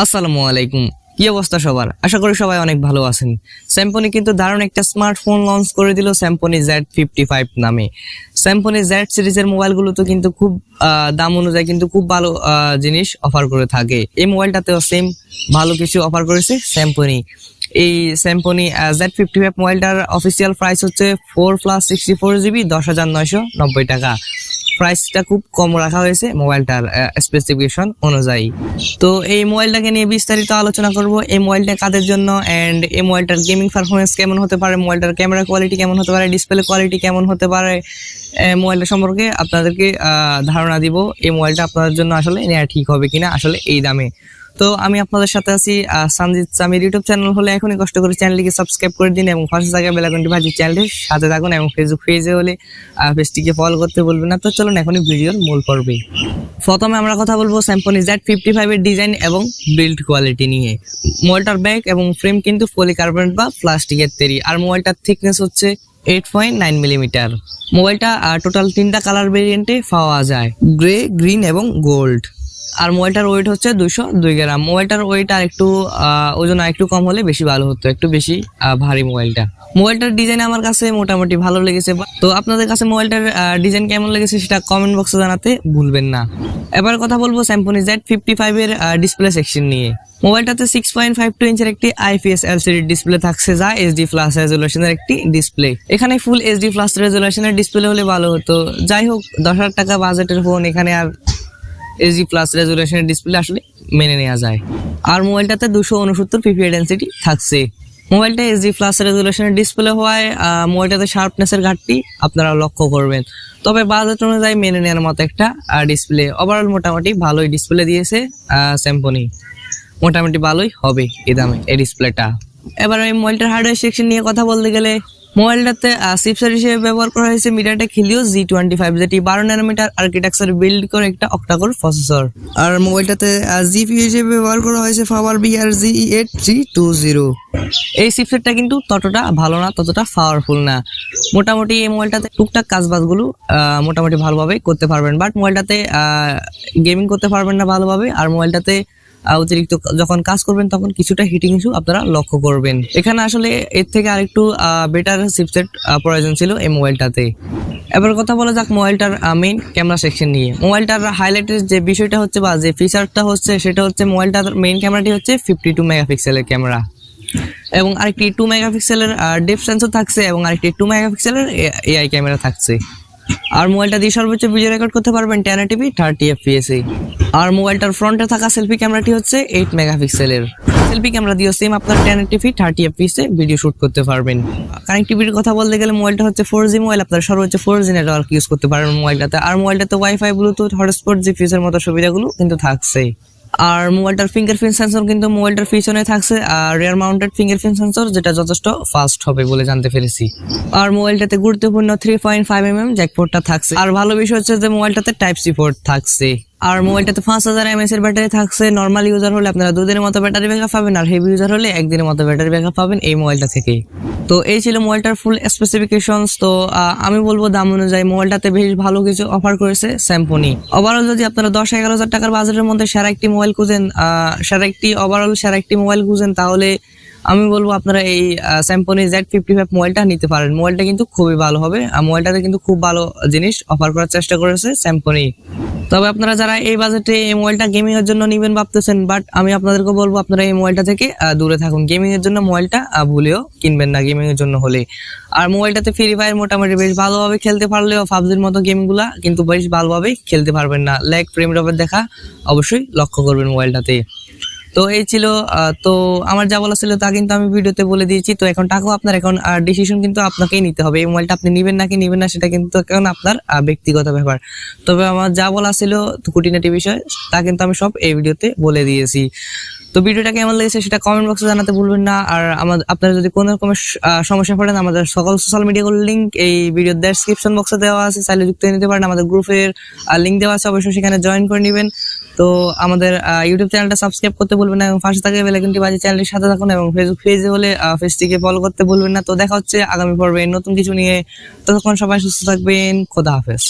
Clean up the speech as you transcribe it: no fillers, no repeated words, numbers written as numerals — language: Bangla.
আসসালামু আলাইকুম। কি অবস্থা সবার? আশা করি সবাই অনেক ভালো আছেন। স্যামসং কিন্তু দারুণ একটা স্মার্টফোন লঞ্চ করে দিল স্যামসং Z55 নামে। স্যামসং Z সিরিজের মোবাইলগুলো তো কিন্তু খুব দাম অনুযায়ী কিন্তু খুব ভালো জিনিস অফার করে থাকে। এই মোবাইলটাতেও সেম ভালো কিছু অফার করেছে স্যামসং। এই স্যামসং Z55 মোবাইলটার অফিসিয়াল প্রাইস হচ্ছে 4+64GB 10,990 টাকা। প্রাইসটা খুব কম রাখা হয়েছে মোবাইলটার স্পেসিফিকেশন অনুযায়ী। তো এই মোবাইলটাকে নিয়ে বিস্তারিত আলোচনা করব। এই মোবাইলটা কাদের জন্য এন্ড এই মোবাইলটার গেমিং পারফরমেন্স কেমন হতে পারে, মোবাইলটার ক্যামেরা কোয়ালিটি কেমন হতে পারে, ডিসপ্লে কোয়ালিটি কেমন হতে পারে, মোবাইলটা সম্পর্কে আপনাদেরকে ধারণা দিব। এই মোবাইলটা আপনাদের জন্য আসলে নেওয়া ঠিক হবে কিনা আসলে এই দামে। তো আমি আপনাদের সাথে আছি সঞ্জিত সামির ইউটিউব চ্যানেল হলে এখনই কষ্ট করে চ্যানেলটিকে সাবস্ক্রাইব করে দিন এবং পাশে থাকা বেল আইকনটি বাজিয়ে চ্যানেলটির সাথে থাকুন এবং ফেসবুক পেজে হলে পেজটিকে ফলো করতে বলবেন না। তো চলুন এখনই ভিডিওর মূল পর্বে। প্রথমে আমরা কথা বলবো স্যামসং Z55 এর ডিজাইন এবং বিল্ড কোয়ালিটি নিয়ে। মোবাইলটার ব্যাক এবং ফ্রেম কিন্তু পলিকার্বনেট বা প্লাস্টিকের তৈরি, আর মোবাইলটার থিকনেস হচ্ছে 8.9 মিলিমিটার। মোবাইলটা টোটাল 3টা কালার ভেরিয়েন্টে পাওয়া যায়, গ্রে, গ্রিন এবং গোল্ড। আর মোবাইলটার ওয়েট হচ্ছে 202 গ্রাম। মোবাইলটার ওয়েট আর একটু ওজন আর একটু কম হলে বেশি ভালো হতো, একটু বেশি ভারী মোবাইলটা। মোবাইলটার ডিজাইন আমার কাছে মোটামুটি ভালো লেগেছে। তো আপনাদের কাছে মোবাইলটার ডিজাইন কেমন লেগেছে সেটা কমেন্ট বক্সে জানাতে ভুলবেন না। এবার কথা বলবো স্যামসং Z55 এর ডিসপ্লে সেকশন নিয়ে। মোবাইলটাতে 6.52 ইঞ্চের একটি IPS LCD ডিসপ্লে থাকছে, যা HD+ রেজোলিউশনের একটি ডিসপ্লে। এখানে ফুল HD+ রেজোলিউশনের ডিসপ্লে হলে ভালো হতো। যাই হোক, 10,000 টাকা বাজেটের ফোন, এখানে আর HD+ রেজোলিউশনের ডিসপ্লে আসলে মেনে নেওয়া যায়। আর মোবাইলটাতে 269 পিপিআই ডেনসিটি থাকছে। মোবাইলটা HD+ রেজোলিউশনের ডিসপ্লে হওয়ায় মোবাইলটাতে শার্পনেসের ঘাটতি আপনারা লক্ষ্য করবেন। তবে বাজেট অনুযায়ী মেনে নেওয়ার মতো একটা ডিসপ্লে। ওভারঅল মোটামুটি ভালোই ডিসপ্লে দিয়েছে স্যামসং। মোটামুটি ভালোই হবে এই দামে এই ডিসপ্লেটা। এবার এই মোবাইলটার হার্ডওয়্যার সেকশন নিয়ে কথা বলতে গেলে, মোবাইলটাতে চিপসেট হিসেবে ব্যবহার করা হয়েছে MediaTek Helio G25, যেটি 12 ন্যানোমিটার আর্কিটেকচার বিল্ড করে একটা অক্টাকোর প্রসেসর। আর মোবাইলটাতে জিপিইউ হিসেবে ব্যবহার করা হয়েছে Power GE8320। এই চিপসেটটা কিন্তু ততটা ভালো না, ততটা পাওয়ারফুল না। মোটামুটি এই মোবাইলটাতে টুকটাক কাজবাজগুলো মোটামুটি ভালোভাবে করতে পারবেন, বাট মোবাইলটাতে গেমিং করতে পারবেন না ভালোভাবে। আর মোবাইলটাতে অতিরিক্ত যখন কাজ করবেন তখন কিছুটা হিটিং ইস্যু আপনারা লক্ষ্য করবেন। এখানে আসলে এর থেকে আরেকটু বেটার চিপসেট প্রয়োজন ছিল এই মোবাইলটাতে। এবার কথা বলা যাক মোবাইলটার মেইন ক্যামেরা সেকশন নিয়ে। মোবাইলটার হাইলাইটের যে বিষয়টা হচ্ছে বা যে ফিচারটা হচ্ছে সেটা হচ্ছে মোবাইলটার মেইন ক্যামেরাটি হচ্ছে 52 মেগাপিক্সেলের ক্যামেরা এবং আরেকটি 2 মেগাপিক্সেলের ডেপথ সেন্সর থাকছে এবং আরেকটি 2 মেগাপিক্সেলের AI ক্যামেরা থাকছে। আর মোবাইলটা দিয়ে সর্বোচ্চ ভিডিও রেকর্ড করতে পারবেন 1080p 30 fps এ। আর মোবাইলটার ফ্রন্টে থাকা সেলফি ক্যামেরাটি হচ্ছে 8 মেগাপিক্সেলের। সেলফি ক্যামেরা দিয়েও সেম আপনার 1080p 30 fps এ ভিডিও শুট করতে পারবেন। কানেক্টিভিটির কথা বলতে গেলে মোবাইলটা হচ্ছে 4G মোবাইল, আপনারা সর্বোচ্চ 4G নেটওয়ার্ক ইউজ করতে পারবেন মোবাইলটাতে। আর মোবাইলটাতে ওয়াইফাই, ব্লুটুথ, হটস্পট, জিপিএস এর মতো সুবিধাগুলো কিন্তু থাকছে। আর মোবাইলটার ফিঙ্গারপ্রিন্ট সেন্সর কিন্তু মোবাইলটার পিছনে থাকছে, আর রিয়ার মাউন্টেড ফিঙ্গারপ্রিন্ট সেন্সর, যেটা যথেষ্ট ফাস্ট হবে বলে জানতে পেরেছি। আর মোবাইলটাতে গুরুত্বপূর্ণ 3.5mm জ্যাক পোর্টটা থাকছে। আর ভালো বিষয় হচ্ছে যে মোবাইলটাতে Type-C পোর্ট থাকছে। আর মোবাইলটাতে 5000 mAh এর ব্যাটারি থাকছে। নর্মাল ইউজার হলে আপনারা 2 দিনের মতো ব্যাটারি ব্যাকআপ পাবেন, আর হেভি ইউজার হলে 1 দিনের মতো ব্যাটারি ব্যাকআপ পাবেন এই মোবাইলটা থেকে। তো এই ছিল মোবাইলটার ফুল স্পেসিফিকেশনস। তো আমি বলবো দাম অনুযায়ী মোবাইলটাতে বেশ ভালো কিছু অফার করেছে স্যামসং। ওভারঅল যদি আপনারা 10-11 হাজার টাকার বাজেটের মধ্যে সেরা একটি মোবাইল খুঁজেন, সেরা একটি মোবাইল খুঁজেন, তাহলে আমি বলবো আপনারা এই স্যামসং Z55 মোবাইলটা নিতে পারেন। মোবাইলটা কিন্তু খুবই ভালো হবে, আর মোবাইলটাতে কিন্তু খুব ভালো জিনিস অফার করার চেষ্টা করেছে স্যামসং। তবে আপনারা যারা এই বাজেটে এই মোবাইলটা গেমিং এর জন্য নেবেন ভাবতেছেন, বাট আমি আপনাদেরকে বলবো আপনারা এই মোবাইলটা থেকে দূরে থাকুন। গেমিং এর জন্য মোবাইলটা ভুলেও কিনবেন না গেমিং এর জন্য হলে। আর মোবাইলটাতে ফ্রি ফায়ার মোটামুটি বেশ ভালোভাবে খেলতে পারলেও পাবজির মতো গেমগুলা কিন্তু বেশ ভালোভাবে খেলতে পারবেন না। ল্যাগ, ফ্রেম ড্রপের দেখা অবশ্যই লক্ষ্য করবেন মোবাইলটাতে। তো এই ছিল, তো আমার যা বলা ছিল তা কিন্তু আমি ভিডিওতে বলে দিয়েছি। তো এখন টাকাও আপনার, এখন ডিসিশন কিন্তু আপনাকেই নিতে হবে। এই মোবাইলটা আপনি নেবেন নাকি নেবেন না সেটা কিন্তু এখন আপনার ব্যক্তিগত ব্যাপার। তবে আমার যা বলা ছিল খুঁটিনাটি বিষয় তা কিন্তু আমি সব এই ভিডিওতে বলে দিয়েছি। তো ভিডিওটা কেমন লেগেছে সেটা কমেন্ট বক্সে জানাতে ভুলবেন না। আর আপনারা যদি কোনো রকমের সমস্যা পড়েন, আমাদের সকল সোশ্যাল মিডিয়াগুলোর লিঙ্ক এই ভিডিওর ডেসক্রিপশন বক্সে দেওয়া আছে, চাইলে যুক্ত নিতে পারেন। আমাদের গ্রুপের লিঙ্ক দেওয়া আছে, অবশ্যই সেখানে জয়েন করে নেবেন। তো আমাদের ইউটিউব চ্যানেলটা সাবস্ক্রাইব করতে ভুলবেন না এবং পাশে থাকা বেল আইকনটি বাজিয়ে চ্যানেলের সাথে থাকুন এবং ফেসবুক পেজে হলে পেজটিকে ফলো করতে ভুলবেন না। তো দেখা হচ্ছে আগামী পর্বে নতুন কিছু নিয়ে। ততক্ষণ সবাই সুস্থ থাকবেন। খোদা হাফেজ।